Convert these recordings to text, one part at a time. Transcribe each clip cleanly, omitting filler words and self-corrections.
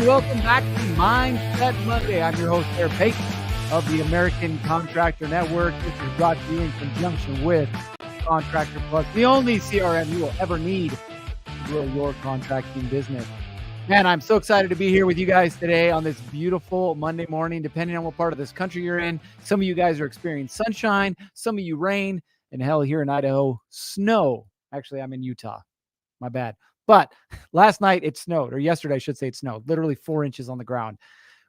welcome back to Mindset Monday. I'm your host, Eric Payton of the American Contractor Network. This is brought to you in conjunction with Contractor Plus, the only CRM you will ever need to grow your contracting business. Man, I'm so excited to be here with you guys today on this beautiful Monday morning, depending on what part of this country you're in. Some of you guys are experiencing sunshine, some of you rain, and hell, here in Idaho, snow. Actually, I'm in Utah. My bad. But last night it snowed, or yesterday, I should say, it snowed, literally 4 inches on the ground,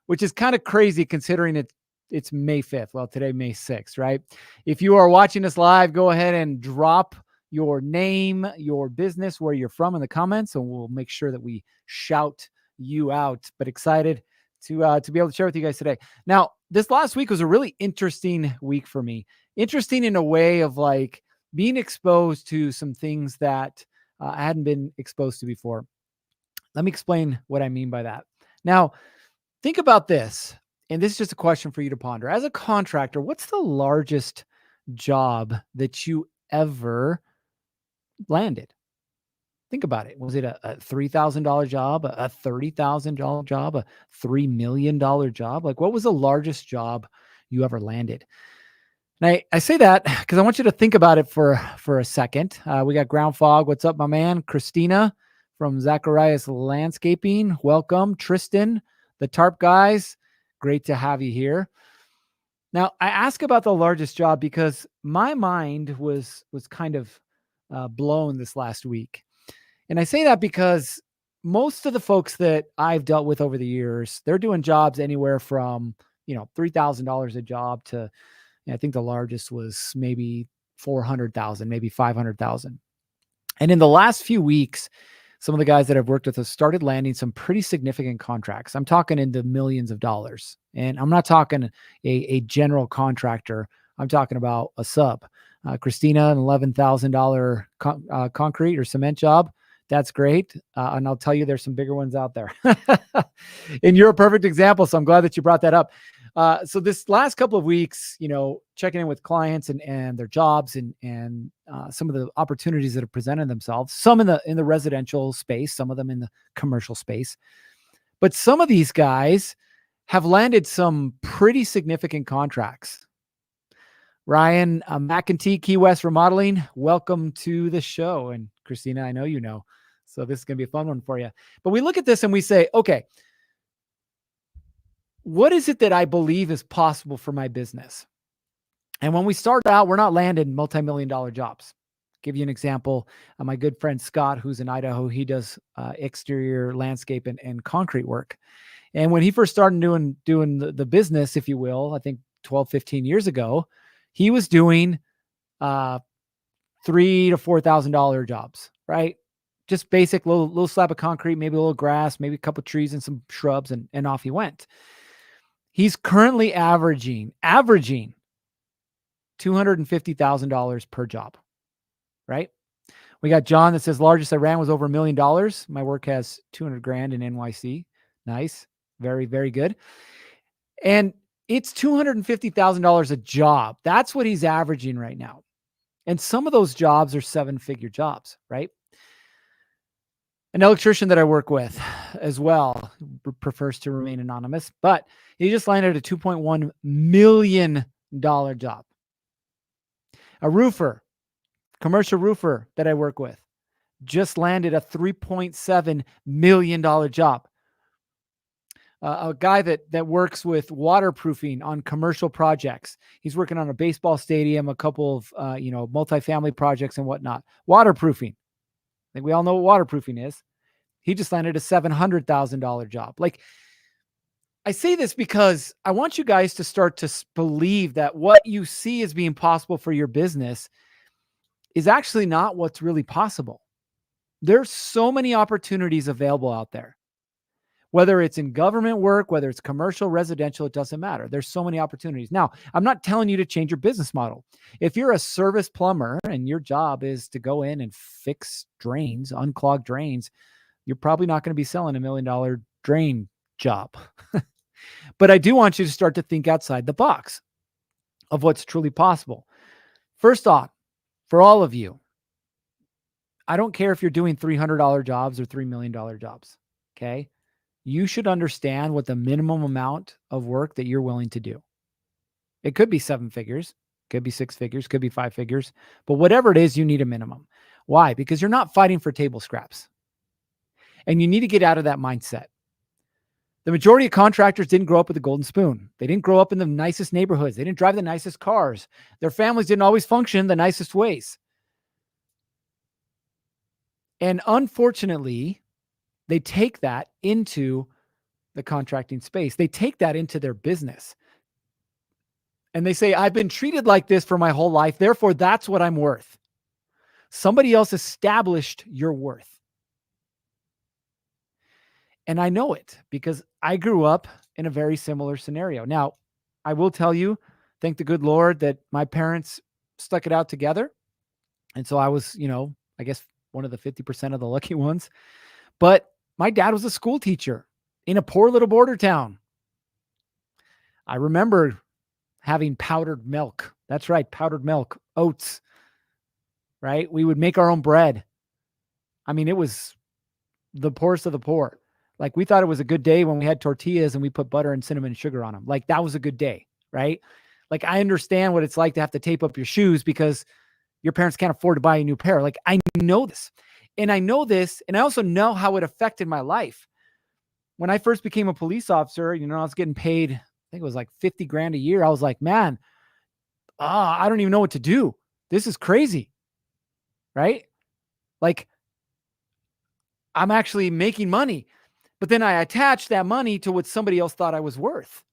which is kind of crazy considering it's May 5th. Well, today, May 6th, right? If you are watching us live, go ahead and drop your name, your business, where you're from in the comments, and we'll make sure that we shout you out. But excited to be able to share with you guys today. Now, this last week was a really interesting week for me. Interesting in a way of like being exposed to some things that I hadn't been exposed to before. Let me explain what I mean by that. Now, think about this, and this is just a question for you to ponder. As a contractor, what's the largest job that you ever landed? Think about it. Was it a $3,000 job, a $30,000 job, a $3 million job? Like, what was the largest job you ever landed? And I say that because I want you to think about it for a second. We got Ground Fog. What's up, my man? Christina from Zacharias Landscaping. Welcome. Tristan, the Tarp guys. Great to have you here. Now, I ask about the largest job because my mind was kind of blown this last week. And I say that because most of the folks that I've dealt with over the years, they're doing jobs anywhere from, $3,000 a job to, I think the largest was maybe 400,000, maybe 500,000. And in the last few weeks, some of the guys that I've worked with have started landing some pretty significant contracts. I'm talking into millions of dollars. And I'm not talking a general contractor. I'm talking about a sub. Christina, an $11,000 concrete or cement job. That's great. And I'll tell you, there's some bigger ones out there. And you're a perfect example. So I'm glad that you brought that up. So this last couple of weeks, checking in with clients and their jobs and some of the opportunities that have presented themselves, some in the residential space, some of them in the commercial space. But some of these guys have landed some pretty significant contracts. Ryan McEntee, Key West Remodeling, welcome to the show. And Christina, I know you know. So this is going to be a fun one for you. But we look at this and we say, okay, what is it that I believe is possible for my business? And when we start out, we're not landing multi-million-dollar jobs. Give you an example. My good friend Scott, who's in Idaho, he does exterior landscape and concrete work. And when he first started doing the business, if you will, I think 12, 15 years ago, he was doing $3,000 to $4,000 jobs, right? Just basic little slab of concrete, maybe a little grass, maybe a couple of trees and some shrubs, and off he went. He's currently averaging $250,000 per job, right? We got John that says largest I ran was over $1 million. My work has 200 grand in NYC. Nice. Very, very good. And it's $250,000 a job. That's what he's averaging right now. And some of those jobs are 7-figure jobs, right? An electrician that I work with as well prefers to remain anonymous, but he just landed a $2.1 million job. A roofer, commercial roofer that I work with, just landed a $3.7 million job. A guy that works with waterproofing on commercial projects. He's working on a baseball stadium, a couple of multifamily projects and whatnot. Waterproofing. I think we all know what waterproofing is. He just landed a $700,000 job. Like, I say this because I want you guys to start to believe that what you see as being possible for your business is actually not what's really possible. There's so many opportunities available out there. Whether it's in government work, whether it's commercial, residential, it doesn't matter. There's so many opportunities. Now, I'm not telling you to change your business model. If you're a service plumber and your job is to go in and fix drains, unclog drains, you're probably not going to be selling $1 million drain job. But I do want you to start to think outside the box of what's truly possible. First off, for all of you, I don't care if you're doing $300 jobs or $3 million jobs. Okay. you should understand what the minimum amount of work that you're willing to do. It could be 7 figures, could be 6 figures, could be 5 figures, but whatever it is, you need a minimum. Why? Because you're not fighting for table scraps. And you need to get out of that mindset. The majority of contractors didn't grow up with a golden spoon. They didn't grow up in the nicest neighborhoods. They didn't drive the nicest cars. Their families didn't always function the nicest ways. And unfortunately, they take that into the contracting space. They take that into their business. And they say, I've been treated like this for my whole life. Therefore, that's what I'm worth. Somebody else established your worth. And I know it because I grew up in a very similar scenario. Now, I will tell you, thank the good Lord that my parents stuck it out together. And so I was, I guess one of the 50% of the lucky ones. But my dad was a school teacher in a poor little border town. I remember having powdered milk. That's right, powdered milk, oats, right? We would make our own bread. I mean, it was the poorest of the poor. Like, we thought it was a good day when we had tortillas and we put butter and cinnamon and sugar on them. Like, that was a good day, right? Like, I understand what it's like to have to tape up your shoes because your parents can't afford to buy a new pair. Like, I know this. And I know this, and I also know how it affected my life. When I first became a police officer, I was getting paid, I think it was like 50 grand a year. I was like, man, I don't even know what to do. This is crazy, right? Like, I'm actually making money. But then I attached that money to what somebody else thought I was worth.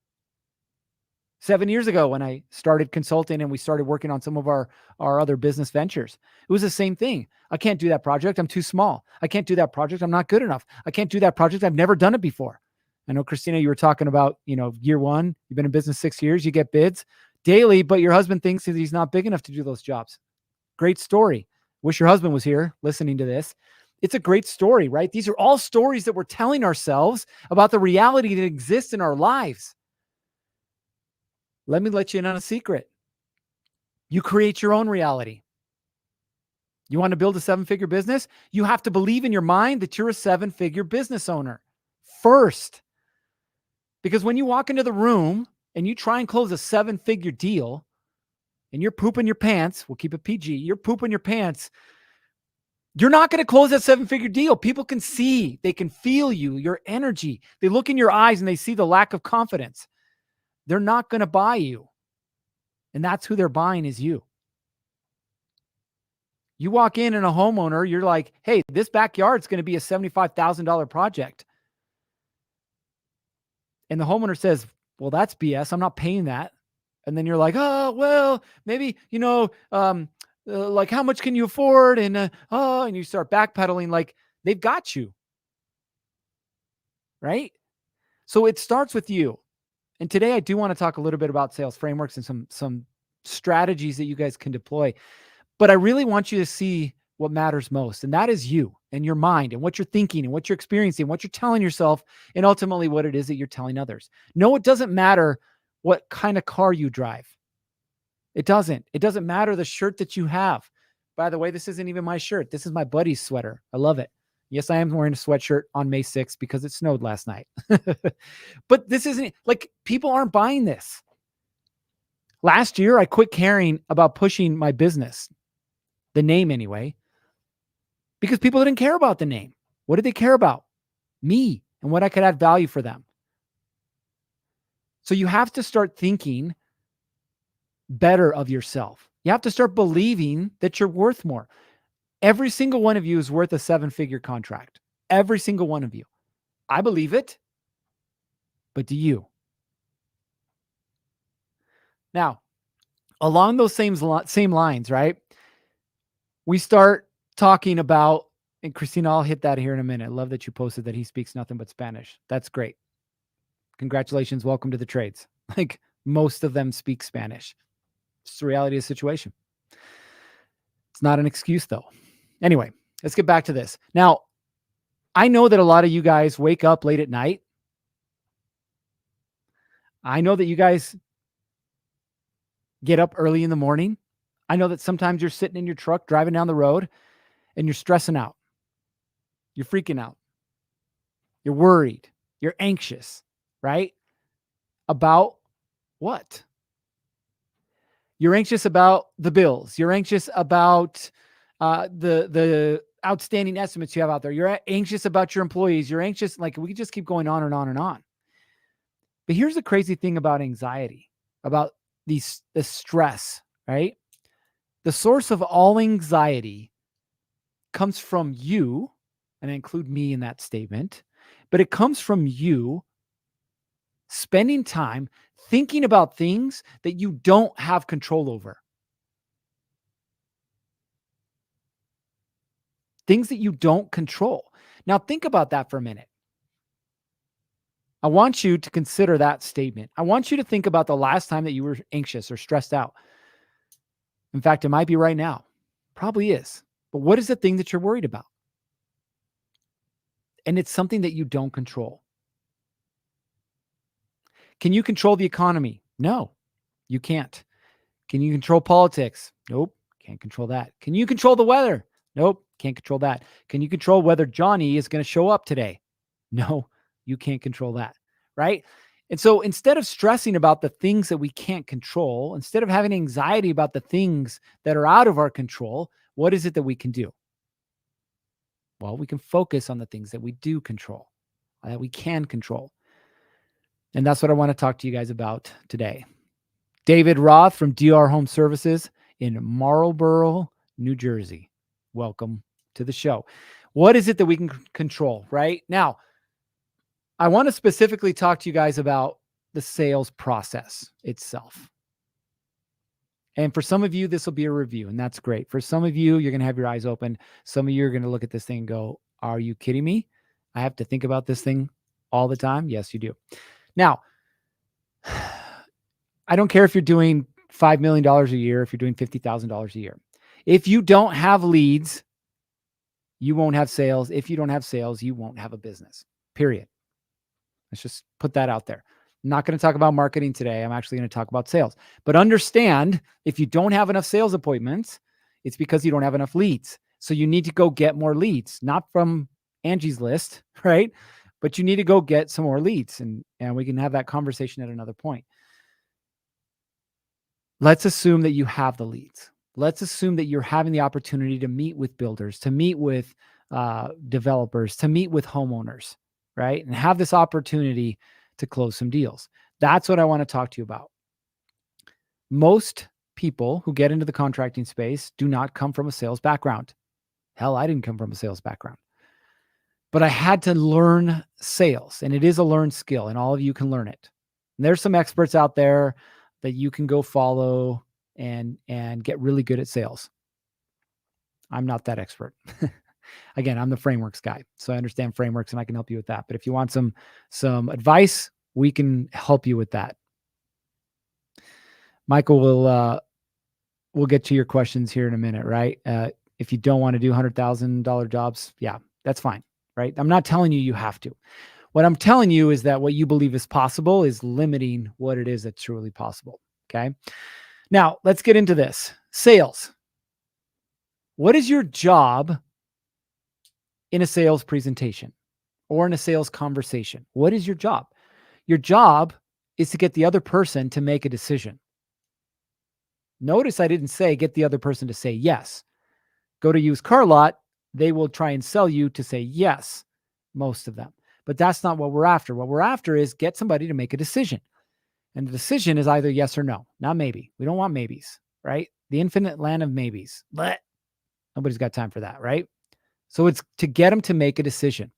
7 years ago, when I started consulting and we started working on some of our other business ventures, it was the same thing. I can't do that project. I'm too small. I can't do that project. I'm not good enough. I can't do that project. I've never done it before. I know, Christina, you were talking about, year one, you've been in business 6 years, you get bids daily, but your husband thinks that he's not big enough to do those jobs. Great story. Wish your husband was here listening to this. It's a great story, right? These are all stories that we're telling ourselves about the reality that exists in our lives. Let me let you in on a secret. You create your own reality. You want to build a 7-figure business? You have to believe in your mind that you're a 7-figure business owner first. Because when you walk into the room and you try and close a 7-figure deal and you're pooping your pants, we'll keep it PG, you're pooping your pants, you're not going to close that 7-figure deal. People can see, they can feel you, your energy. They look in your eyes and they see the lack of confidence. They're not going to buy you. And that's who they're buying, is you. You walk in and a homeowner, you're like, hey, this backyard's going to be a $75,000 project. And the homeowner says, well, that's BS. I'm not paying that. And then you're like, oh, well, maybe, like, how much can you afford? And, and you start backpedaling. Like, they've got you. Right? So it starts with you. And today I do want to talk a little bit about sales frameworks and some strategies that you guys can deploy. But I really want you to see what matters most. And that is you and your mind and what you're thinking and what you're experiencing, what you're telling yourself, and ultimately what it is that you're telling others. No, it doesn't matter what kind of car you drive. It doesn't. It doesn't matter the shirt that you have. By the way, this isn't even my shirt. This is my buddy's sweater. I love it. Yes, I am wearing a sweatshirt on May 6th because it snowed last night. But this isn't, like, people aren't buying this. Last year, I quit caring about pushing my business, the name anyway, because people didn't care about the name. What did they care about? Me and what I could add value for them. So you have to start thinking better of yourself. You have to start believing that you're worth more. Every single one of you is worth a 7-figure contract. Every single one of you. I believe it. But do you? Now, along those same lines, right? We start talking about, and Christina, I'll hit that here in a minute. I love that you posted that he speaks nothing but Spanish. That's great. Congratulations. Welcome to the trades. Like, most of them speak Spanish. It's the reality of the situation. It's not an excuse, though. Anyway, let's get back to this. Now, I know that a lot of you guys wake up late at night. I know that you guys get up early in the morning. I know that sometimes you're sitting in your truck driving down the road and you're stressing out. You're freaking out. You're worried. You're anxious, right? About what? You're anxious about the bills. You're anxious about the outstanding estimates you have out there. You're anxious about your employees. You're anxious. Like, we could just keep going on and on and on. But here's the crazy thing about anxiety, about the stress, right? The source of all anxiety comes from you, and I include me in that statement, but it comes from you spending time thinking about things that you don't have control over. Things that you don't control. Now, think about that for a minute. I want you to consider that statement. I want you to think about the last time that you were anxious or stressed out. In fact, it might be right now. Probably is. But what is the thing that you're worried about? And it's something that you don't control. Can you control the economy? No, you can't. Can you control politics? Nope, can't control that. Can you control the weather? Nope, can't control that. Can you control whether Johnny is going to show up today? No, you can't control that, right? And so instead of stressing about the things that we can't control, instead of having anxiety about the things that are out of our control, what is it that we can do? Well, we can focus on the things that we do control, that we can control. And that's what I want to talk to you guys about today. David Roth from DR Home Services in Marlboro, New Jersey. Welcome to the show. What is it that we can control, right? Now, I want to specifically talk to you guys about the sales process itself. And for some of you, this will be a review, and that's great. For some of you, you're going to have your eyes open. Some of you are going to look at this thing and go, are you kidding me? I have to think about this thing all the time? Yes, you do. Now, I don't care if you're doing $5 million a year, if you're doing $50,000 a year. If you don't have leads, you won't have sales. If you don't have sales, you won't have a business, period. Let's just put that out there. I'm not going to talk about marketing today. I'm actually going to talk about sales. But understand, if you don't have enough sales appointments, it's because you don't have enough leads. So you need to go get more leads, not from Angie's list, right? But you need to go get some more leads, and we can have that conversation at another point. Let's assume that you have the leads. Let's assume that you're having the opportunity to meet with builders, to meet with developers, to meet with homeowners, right? And have this opportunity to close some deals. That's what I want to talk to you about. Most people who get into the contracting space do not come from a sales background. Hell, I didn't come from a sales background. But I had to learn sales, and it is a learned skill, and all of you can learn it. And there's some experts out there that you can go follow and get really good at sales. I'm not that expert. Again, I'm the frameworks guy, so I understand frameworks and I can help you with that. But if you want some advice, we can help you with that. Michael we'll get to your questions here in a minute, right? If you don't want to do $100,000 jobs, yeah, that's fine, right? I'm not telling you you have to. What I'm telling you is that what you believe is possible is limiting what it is that's truly possible. Okay. Now let's get into this. Sales. What is your job in a sales presentation or in a sales conversation? What is your job? Your job is to get the other person to make a decision. Notice I didn't say get the other person to say yes. Go to used car lot. They will try and sell you to say yes, most of them. But that's not what we're after. What we're after is get somebody to make a decision. And the decision is either yes or no, not maybe. We don't want maybes, right? The infinite land of maybes. But nobody's got time for that, right? So it's to get them to make a decision.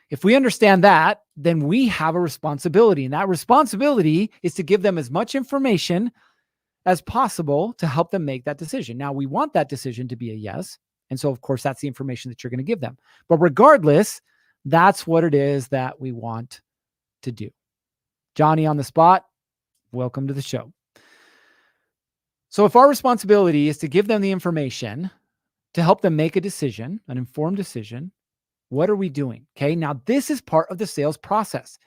If we understand that, then we have a responsibility. And that responsibility is to give them as much information as possible to help them make that decision. Now, we want that decision to be a yes. And so, of course, that's the information that you're going to give them. But regardless, that's what it is that we want to do. Johnny on the spot, welcome to the show. So if our responsibility is to give them the information to help them make a decision, an informed decision, what are we doing? Okay, now this is part of the sales process.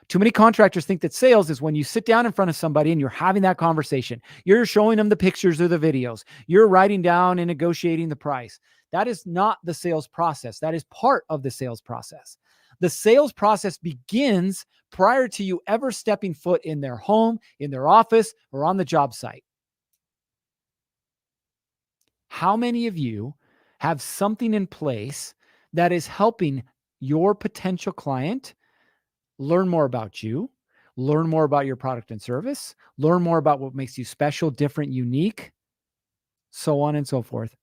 Too many contractors think that sales is when you sit down in front of somebody and you're having that conversation. You're showing them the pictures or the videos. You're writing down and negotiating the price. That is not the sales process. That is part of the sales process. The sales process begins prior to you ever stepping foot in their home, in their office, or on the job site. How many of you have something in place that is helping your potential client learn more about you, learn more about your product and service, learn more about what makes you special, different, unique, so on and so forth,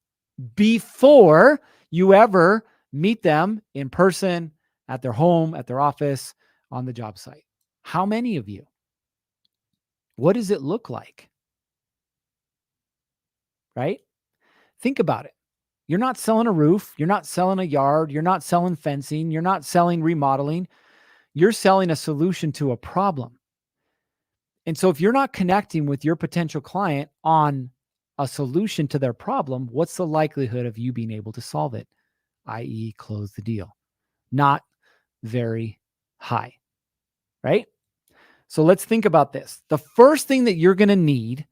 before you ever meet them in person, at their home, at their office, on the job site? How many of you? What does it look like? Right? Think about it. You're not selling a roof. You're not selling a yard. You're not selling fencing. You're not selling remodeling. You're selling a solution to a problem. And so if you're not connecting with your potential client on a solution to their problem, what's the likelihood of you being able to solve it, i.e. close the deal? Not very high, right? So let's think about this. The first thing that you're going to need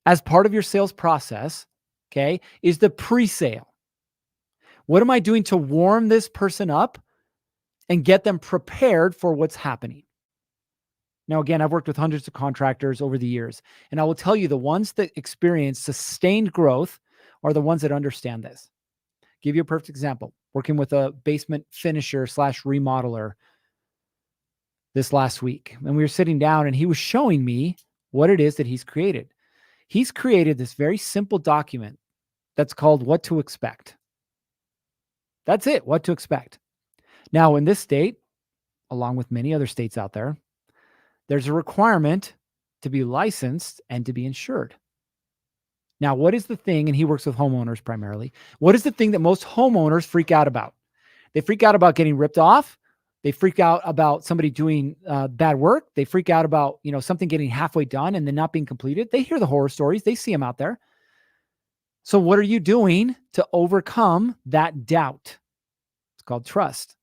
as part of your sales process, okay, is the pre-sale. What am I doing to warm this person up and get them prepared for what's happening? Now, again, I've worked with hundreds of contractors over the years, and I will tell you the ones that experience sustained growth are the ones that understand this. Give you a perfect example. Working with a basement finisher / remodeler this last week. And we were sitting down and he was showing me what it is that he's created. He's created this very simple document that's called What to Expect. That's it, what to expect. Now, in this state, along with many other states out there, there's a requirement to be licensed and to be insured. Now, what is the thing, and he works with homeowners primarily, what is the thing that most homeowners freak out about? They freak out about getting ripped off. They freak out about somebody doing bad work. They freak out about, something getting halfway done and then not being completed. They hear the horror stories. They see them out there. So what are you doing to overcome that doubt? It's called trust.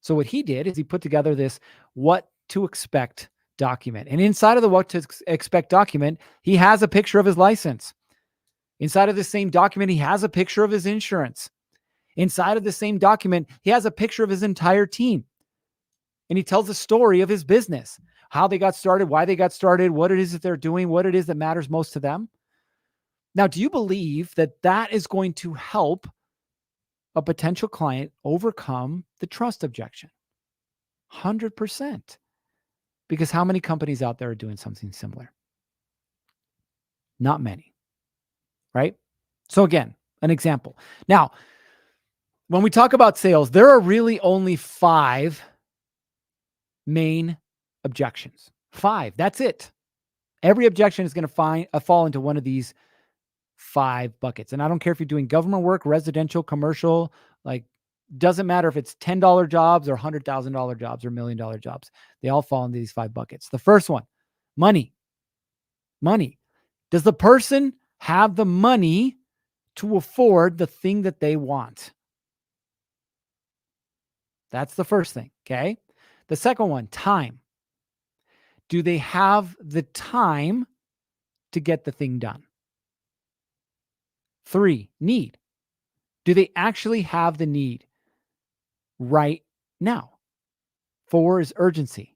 So what he did is he put together this What to Expect document. And inside of the What to Expect document, he has a picture of his license. Inside of the same document, he has a picture of his insurance. Inside of the same document, he has a picture of his entire team. And he tells the story of his business, how they got started, why they got started, what it is that they're doing, what it is that matters most to them. Now, do you believe that that is going to help a potential client overcome the trust objection? 100%. Because how many companies out there are doing something similar? Not many, right? So again, an example. Now, when we talk about sales, there are really only 5 main objections. 5, that's it. Every objection is going to fall into one of these 5 buckets. And I don't care if you're doing government work, residential, commercial, doesn't matter if it's $10 jobs or $100,000 jobs or $1 million jobs. They all fall into these 5 buckets. The first one, money. Money. Does the person have the money to afford the thing that they want? That's the first thing, okay? The second one, time. Do they have the time to get the thing done? 3, need. Do they actually have the need right now? 4 is urgency,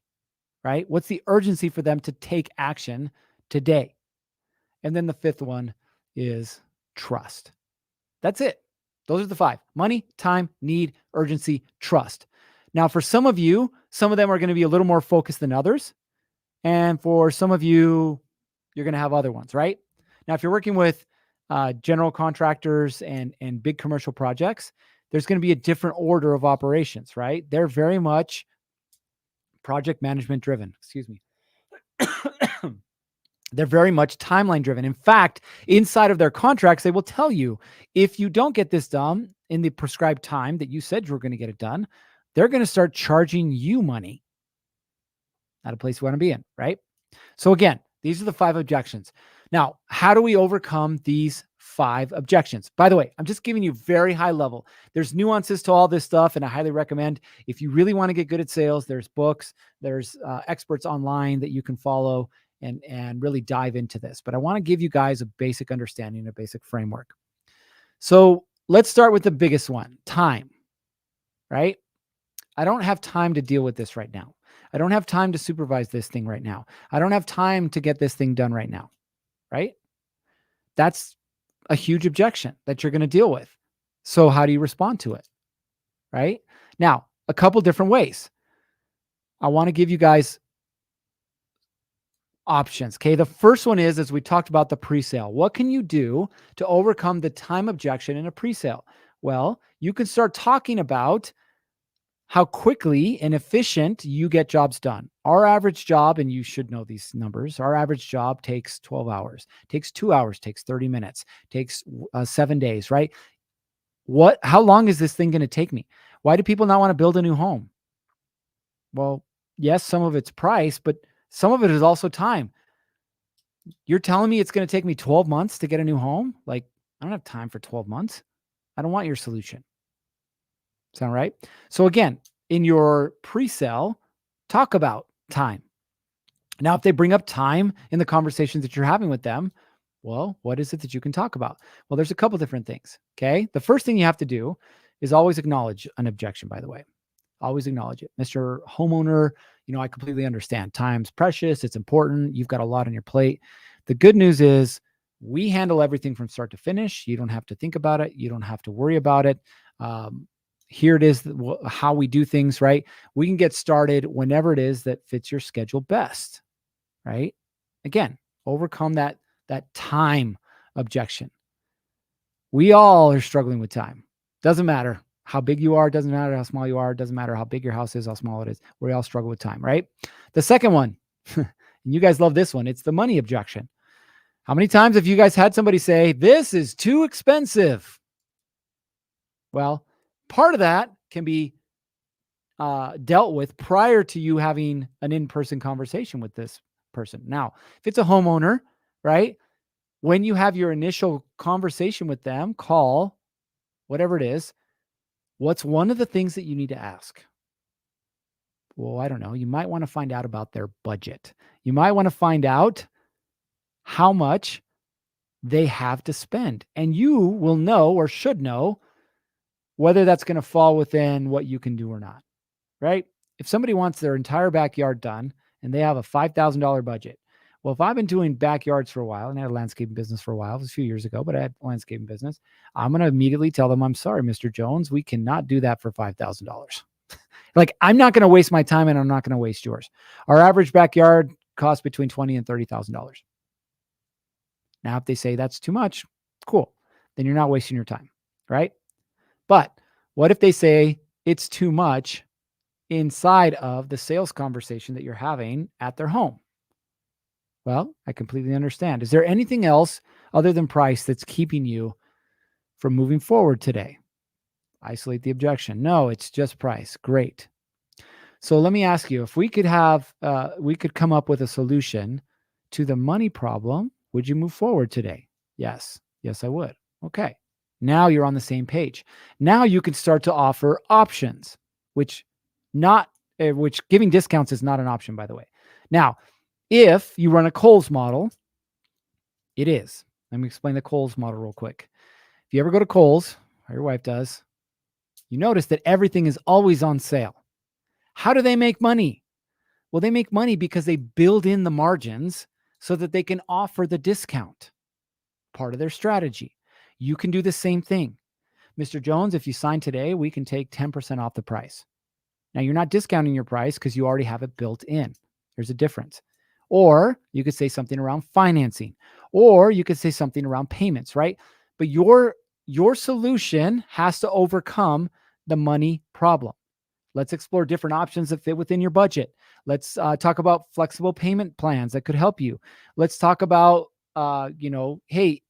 right? What's the urgency for them to take action today? And then the 5th one is trust. That's it. Those are the 5. Money, time, need, urgency, trust. Now, for some of you, some of them are going to be a little more focused than others. And for some of you, you're going to have other ones, right? Now, if you're working with general contractors and big commercial projects, there's going to be a different order of operations, right? They're very much project management driven. Excuse me. They're very much timeline driven. In fact, inside of their contracts, they will tell you, if you don't get this done in the prescribed time that you said you were going to get it done, they're going to start charging you money. Not a place you want to be in, right? So again, these are the 5 objections. Now, how do we overcome these 5 objections? By the way, I'm just giving you very high level. There's nuances to all this stuff, and I highly recommend, if you really want to get good at sales, there's books, there's experts online that you can follow and really dive into this. But I want to give you guys a basic understanding, a basic framework. So let's start with the biggest one, time, right? I don't have time to deal with this right now. I don't have time to supervise this thing right now. I don't have time to get this thing done right now, right? That's a huge objection that you're going to deal with. So how do you respond to it, right? Now, a couple different ways. I want to give you guys options. Okay. The first one is, as we talked about, the presale. What can you do to overcome the time objection in a presale? Well, you can start talking about how quickly and efficient you get jobs done. Our average job, and you should know these numbers, our average job takes 12 hours, takes 2 hours, takes 30 minutes, takes 7 days, right? How long is this thing going to take me? Why do people not want to build a new home? Well, yes, some of it's price, but some of it is also time. You're telling me it's going to take me 12 months to get a new home? Like, I don't have time for 12 months. I don't want your solution. Sound right? So again, in your pre-sale, talk about time. Now, if they bring up time in the conversations that you're having with them, well, what is it that you can talk about? Well, there's a couple different things. Okay. The first thing you have to do is always acknowledge an objection, by the way. Always acknowledge it. Mr. Homeowner, I completely understand. Time's precious. It's important. You've got a lot on your plate. The good news is we handle everything from start to finish. You don't have to think about it. You don't have to worry about it. Here it is, how we do things, right? We can get started whenever it is that fits your schedule best, right? Again, overcome that time objection. We all are struggling with time. Doesn't matter how big you are. Doesn't matter how small you are. Doesn't matter how big your house is, how small it is. We all struggle with time, right? The second one, and you guys love this one, it's the money objection. How many times have you guys had somebody say, this is too expensive? Well, part of that can be dealt with prior to you having an in-person conversation with this person. Now, if it's a homeowner, right? When you have your initial conversation with them, call, whatever it is, what's one of the things that you need to ask? Well, I don't know. You might want to find out about their budget. You might want to find out how much they have to spend. And you will know, or should know, whether that's going to fall within what you can do or not, right? If somebody wants their entire backyard done and they have a $5,000 budget, well, if I've been doing backyards for a while, and I had a landscaping business for a while, it was a few years ago, but I had a landscaping business, I'm going to immediately tell them, I'm sorry, Mr. Jones, we cannot do that for $5,000. Like, I'm not going to waste my time and I'm not going to waste yours. Our average backyard costs between $20,000 and $30,000. Now, if they say that's too much, cool. Then you're not wasting your time, right? But what if they say it's too much inside of the sales conversation that you're having at their home? Well, I completely understand. Is there anything else other than price that's keeping you from moving forward today? Isolate the objection. No, it's just price. Great. So let me ask you, if we could come up with a solution to the money problem, would you move forward today? Yes. Yes, I would. Okay. Now you're on the same page. Now you can start to offer options, which giving discounts is not an option, by the way. Now, if you run a Kohl's model, it is. Let me explain the Kohl's model real quick. If you ever go to Kohl's, or your wife does, you notice that everything is always on sale. How do they make money? Well, they make money because they build in the margins so that they can offer the discount. Part of their strategy. You can do the same thing. Mr. Jones, if you sign today, we can take 10% off the price. Now, you're not discounting your price because you already have it built in. There's a difference. Or you could say something around financing, or you could say something around payments, right? But your solution has to overcome the money problem. Let's explore different options that fit within your budget. Let's talk about flexible payment plans that could help you. Let's talk about, hey,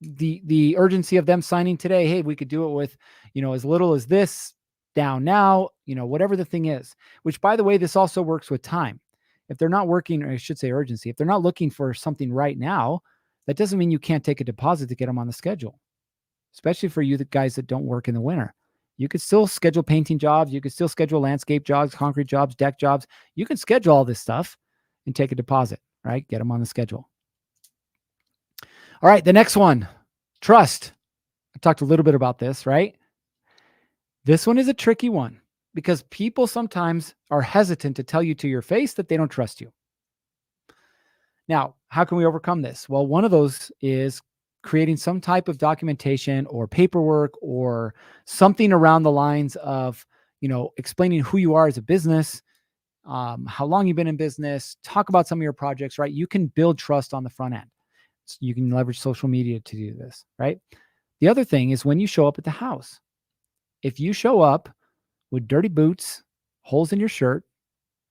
the urgency of them signing today. Hey, we could do it with, as little as this down now, whatever the thing is, which, by the way, this also works with time. If they're not working, or I should say urgency, if they're not looking for something right now, that doesn't mean you can't take a deposit to get them on the schedule, especially for you, the guys that don't work in the winter. You could still schedule painting jobs. You could still schedule landscape jobs, concrete jobs, deck jobs. You can schedule all this stuff and take a deposit, right? Get them on the schedule. All right, the next one, trust. I talked a little bit about this, right? This one is a tricky one. Because people sometimes are hesitant to tell you to your face that they don't trust you. Now, how can we overcome this? Well, one of those is creating some type of documentation or paperwork or something around the lines of, explaining who you are as a business, how long you've been in business, talk about some of your projects, right? You can build trust on the front end. So you can leverage social media to do this, right? The other thing is when you show up at the house, if you show up with dirty boots, holes in your shirt,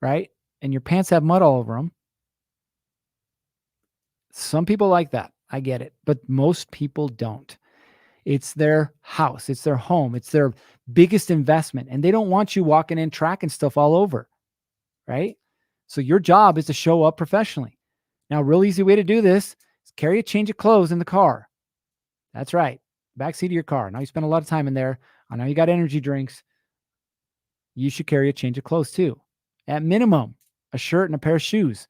right? And your pants have mud all over them. Some people like that. I get it. But most people don't. It's their house. It's their home. It's their biggest investment. And they don't want you walking in tracking stuff all over, right? So your job is to show up professionally. Now, a real easy way to do this is carry a change of clothes in the car. That's right. Backseat of your car. Now you spend a lot of time in there. I know you got energy drinks. You should carry a change of clothes too. At minimum, a shirt and a pair of shoes.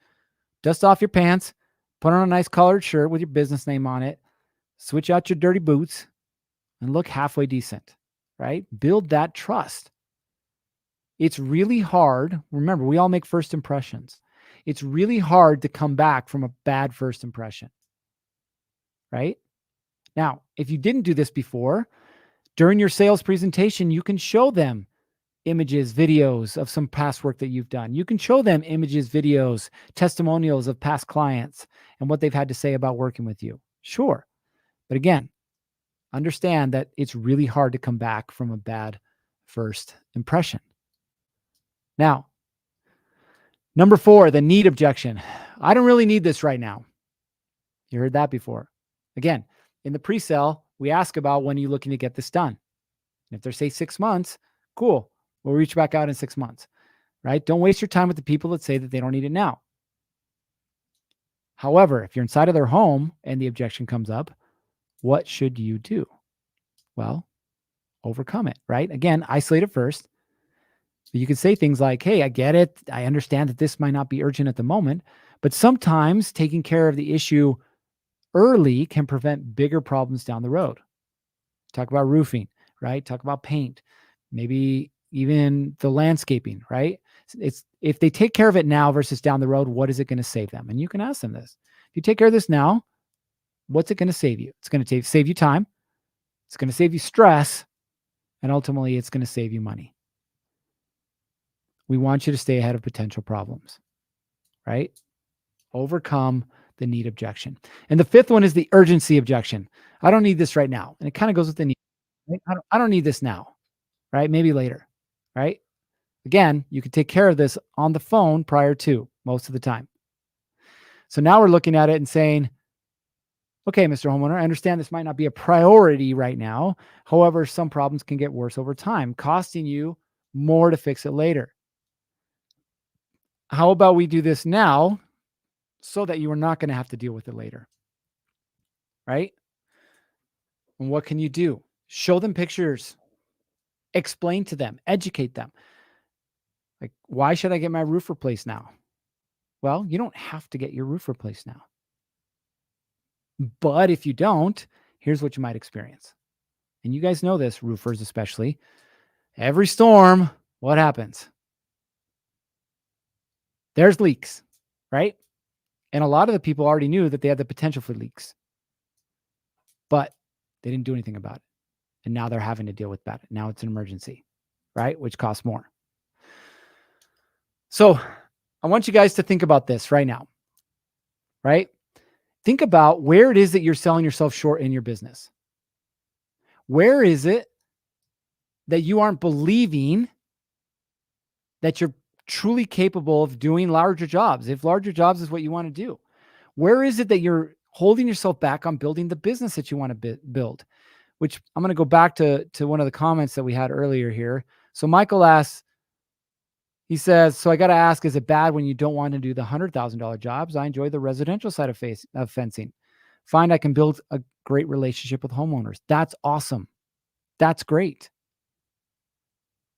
Dust off your pants, put on a nice collared shirt with your business name on it, switch out your dirty boots, and look halfway decent, right? Build that trust. It's really hard. Remember, we all make first impressions. It's really hard to come back from a bad first impression, right? Now, if you didn't do this before, during your sales presentation, you can show them images, videos of some past work that you've done. You can show them images, videos, testimonials of past clients and what they've had to say about working with you. Sure. But again, understand that it's really hard to come back from a bad first impression. Now, number 4, the need objection. I don't really need this right now. You heard that before. Again, in the pre-sale, we ask about when are you looking to get this done? And if they're say 6 months, cool. We'll reach back out in 6 months, right? Don't waste your time with the people that say that they don't need it now. However, if you're inside of their home and the objection comes up, what should you do? Well, overcome it, right? Again, isolate it first. So you could say things like, hey, I get it. I understand that this might not be urgent at the moment, but sometimes taking care of the issue early can prevent bigger problems down the road. Talk about roofing, right? Talk about paint, maybe even the landscaping, right? It's if they take care of it now versus down the road, what is it going to save them? And you can ask them this. If you take care of this now, what's it going to save you? It's going to save you time. It's going to save you stress. And ultimately, it's going to save you money. We want you to stay ahead of potential problems, right? Overcome the need objection. And the 5th one is the urgency objection. I don't need this right now. And it kind of goes with the need. Right? I don't need this now, right? Maybe later, right? Again, you can take care of this on the phone prior to most of the time. So now we're looking at it and saying, okay, Mr. Homeowner, I understand this might not be a priority right now. However, some problems can get worse over time, costing you more to fix it later. How about we do this now so that you are not going to have to deal with it later, right? And what can you do? Show them pictures, explain to them, educate them. Like, why should I get my roof replaced now? Well, you don't have to get your roof replaced now. But if you don't, here's what you might experience. And you guys know this, roofers especially. Every storm, what happens? There's leaks, right? And a lot of the people already knew that they had the potential for leaks, but they didn't do anything about it. And now they're having to deal with that. Now it's an emergency, right? Which costs more. So I want you guys to think about this right now, right? Think about where it is that you're selling yourself short in your business. Where is it that you aren't believing that you're truly capable of doing larger jobs? If larger jobs is what you want to do, where is it that you're holding yourself back on building the business that you want to build? Which I'm going to go back to one of the comments that we had earlier here. So Michael asks, he says, so I got to ask, is it bad when you don't want to do the $100,000 jobs? I enjoy the residential side of fencing. Find I can build a great relationship with homeowners. That's awesome. That's great.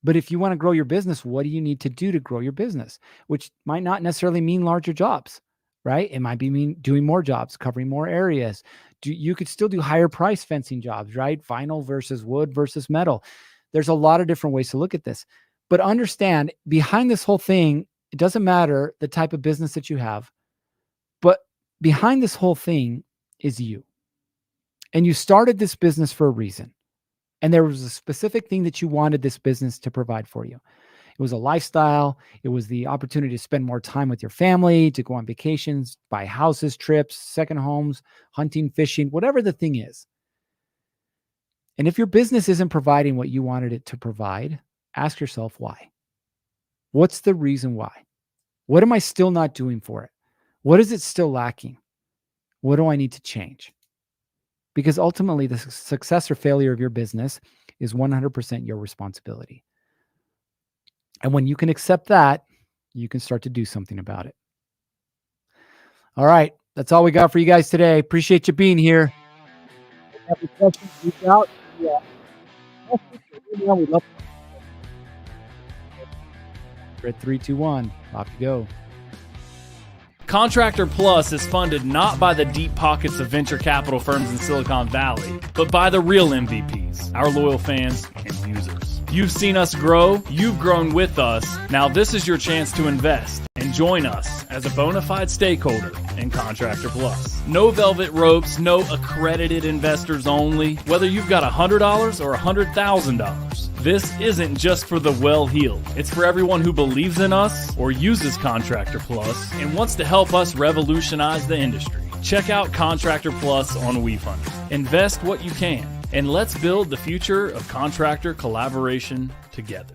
But if you want to grow your business, what do you need to do to grow your business? Which might not necessarily mean larger jobs, right? It might be mean doing more jobs, covering more areas. You could still do higher price fencing jobs, right? Vinyl versus wood versus metal. There's a lot of different ways to look at this. But understand, behind this whole thing, it doesn't matter the type of business that you have, but behind this whole thing is you. And you started this business for a reason. And there was a specific thing that you wanted this business to provide for you. It was a lifestyle. It was the opportunity to spend more time with your family, to go on vacations, buy houses, trips, second homes, hunting, fishing, whatever the thing is. And if your business isn't providing what you wanted it to provide, ask yourself why. What's the reason why? What am I still not doing for it? What is it still lacking? What do I need to change? Because ultimately, the success or failure of your business is 100% your responsibility. And when you can accept that, you can start to do something about it. All right. That's all we got for you guys today. Appreciate you being here. If you have any questions, reach out. Yeah. We'd love to. At 3, 2, 1. Off you go. Contractor Plus is funded not by the deep pockets of venture capital firms in Silicon Valley, but by the real MVPs, our loyal fans and users. You've seen us grow, you've grown with us. Now this is your chance to invest and join us as a bona fide stakeholder in Contractor Plus. No velvet ropes, no accredited investors only. Whether you've got $100 or $100,000, this isn't just for the well-heeled. It's for everyone who believes in us or uses Contractor Plus and wants to help us revolutionize the industry. Check out Contractor Plus on WeFunder. Invest what you can, and let's build the future of contractor collaboration together.